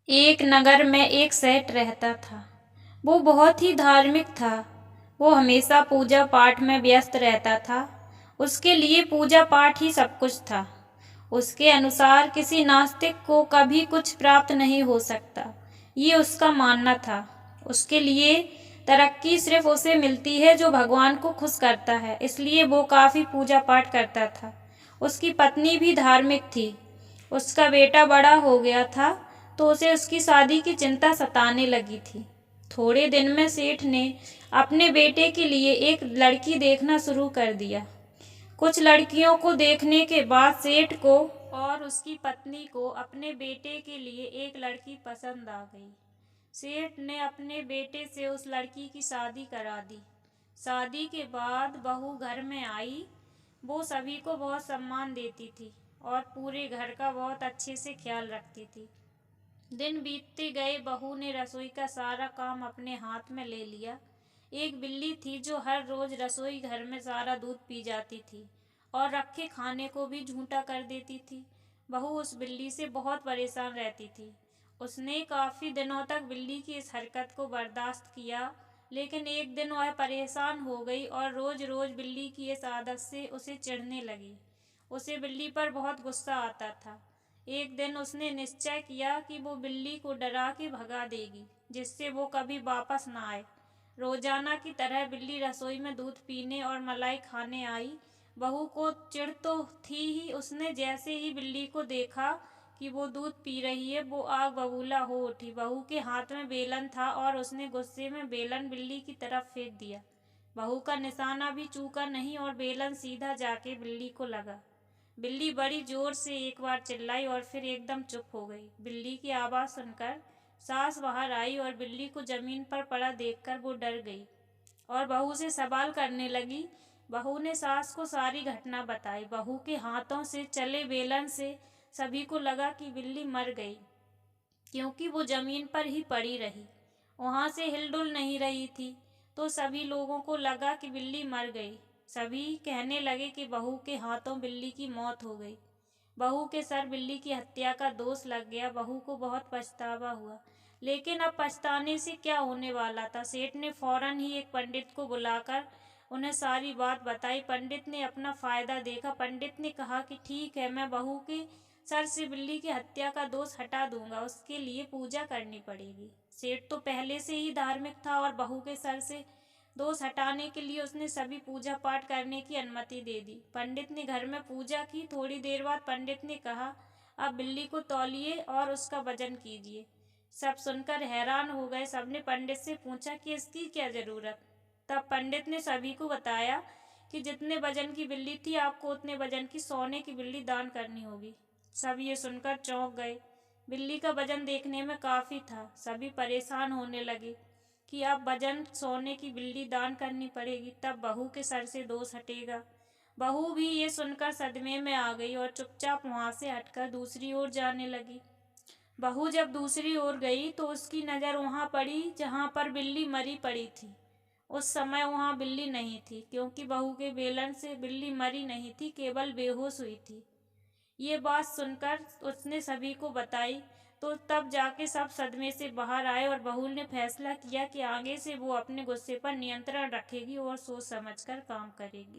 एक नगर में एक सेठ रहता था। वो बहुत ही धार्मिक था। वो हमेशा पूजा पाठ में व्यस्त रहता था। उसके लिए पूजा पाठ ही सब कुछ था। उसके अनुसार किसी नास्तिक को कभी कुछ प्राप्त नहीं हो सकता, ये उसका मानना था। उसके लिए तरक्की सिर्फ उसे मिलती है जो भगवान को खुश करता है, इसलिए वो काफ़ी पूजा पाठ करता था। उसकी पत्नी भी धार्मिक थी। उसका बेटा बड़ा हो गया था तो उसे उसकी शादी की चिंता सताने लगी थी। थोड़े दिन में सेठ ने अपने बेटे के लिए एक लड़की देखना शुरू कर दिया। कुछ लड़कियों को देखने के बाद सेठ को और उसकी पत्नी को अपने बेटे के लिए एक लड़की पसंद आ गई। सेठ ने अपने बेटे से उस लड़की की शादी करा दी। शादी के बाद बहू घर में आई। वो सभी को बहुत सम्मान देती थी और पूरे घर का बहुत अच्छे से ख्याल रखती थी। दिन बीतते गए, बहू ने रसोई का सारा काम अपने हाथ में ले लिया। एक बिल्ली थी जो हर रोज रसोई घर में सारा दूध पी जाती थी और रखे खाने को भी झूठा कर देती थी। बहू उस बिल्ली से बहुत परेशान रहती थी। उसने काफ़ी दिनों तक बिल्ली की इस हरकत को बर्दाश्त किया, लेकिन एक दिन वह परेशान हो गई और रोज रोज बिल्ली की इस आदत से उसे चिढ़ने लगी। उसे बिल्ली पर बहुत गुस्सा आता था। एक दिन उसने निश्चय किया कि वो बिल्ली को डरा के भगा देगी, जिससे वो कभी वापस ना आए। रोजाना की तरह बिल्ली रसोई में दूध पीने और मलाई खाने आई। बहू को चिढ़ तो थी ही, उसने जैसे ही बिल्ली को देखा कि वो दूध पी रही है, वो आग बबूला हो उठी। बहू के हाथ में बेलन था और उसने गुस्से में बेलन बिल्ली की तरफ फेंक दिया। बहू का निशाना भी चूका नहीं और बेलन सीधा जाके बिल्ली को लगा। बिल्ली बड़ी जोर से एक बार चिल्लाई और फिर एकदम चुप हो गई। बिल्ली की आवाज़ सुनकर सास बाहर आई और बिल्ली को जमीन पर पड़ा देखकर वो डर गई और बहू से सवाल करने लगी। बहू ने सास को सारी घटना बताई। बहू के हाथों से चले बेलन से सभी को लगा कि बिल्ली मर गई, क्योंकि वो जमीन पर ही पड़ी रही, वहां से हिलडुल नहीं रही थी। तो सभी लोगों को लगा कि बिल्ली मर गई। सभी कहने लगे कि बहू के हाथों बिल्ली की मौत हो गई। बहू के सर बिल्ली की हत्या का दोष लग गया। बहू को बहुत पछतावा हुआ, लेकिन अब पछताने से क्या होने वाला था। सेठ ने फौरन ही एक पंडित को बुलाकर उन्हें सारी बात बताई। पंडित ने अपना फायदा देखा। पंडित ने कहा कि ठीक है, मैं बहू के सर से बिल्ली की हत्या का दोष हटा दूंगा, उसके लिए पूजा करनी पड़ेगी। सेठ तो पहले से ही धार्मिक था और बहू के सर से दोष हटाने के लिए उसने सभी पूजा पाठ करने की अनुमति दे दी। पंडित ने घर में पूजा की। थोड़ी देर बाद पंडित ने कहा, अब बिल्ली को तौलिए और उसका वजन कीजिए। सब सुनकर हैरान हो गए। सबने पंडित से पूछा कि इसकी क्या जरूरत। तब पंडित ने सभी को बताया कि जितने वजन की बिल्ली थी, आपको उतने वजन की सोने की बिल्ली दान करनी होगी। सब ये सुनकर चौंक गए। बिल्ली का वजन देखने में काफ़ी था। सभी परेशान होने लगे कि अब वजन सोने की बिल्ली दान करनी पड़ेगी, तब बहू के सर से दोष हटेगा। बहू भी ये सुनकर सदमे में आ गई और चुपचाप वहाँ से हटकर दूसरी ओर जाने लगी। बहू जब दूसरी ओर गई तो उसकी नज़र वहाँ पड़ी जहाँ पर बिल्ली मरी पड़ी थी। उस समय वहाँ बिल्ली नहीं थी, क्योंकि बहू के बेलन से बिल्ली मरी नहीं थी, केवल बेहोश हुई थी। ये बात सुनकर उसने सभी को बताई, तो तब जाके सब सदमे से बाहर आए और बहू ने फैसला किया कि आगे से वो अपने गुस्से पर नियंत्रण रखेगी और सोच समझकर काम करेगी।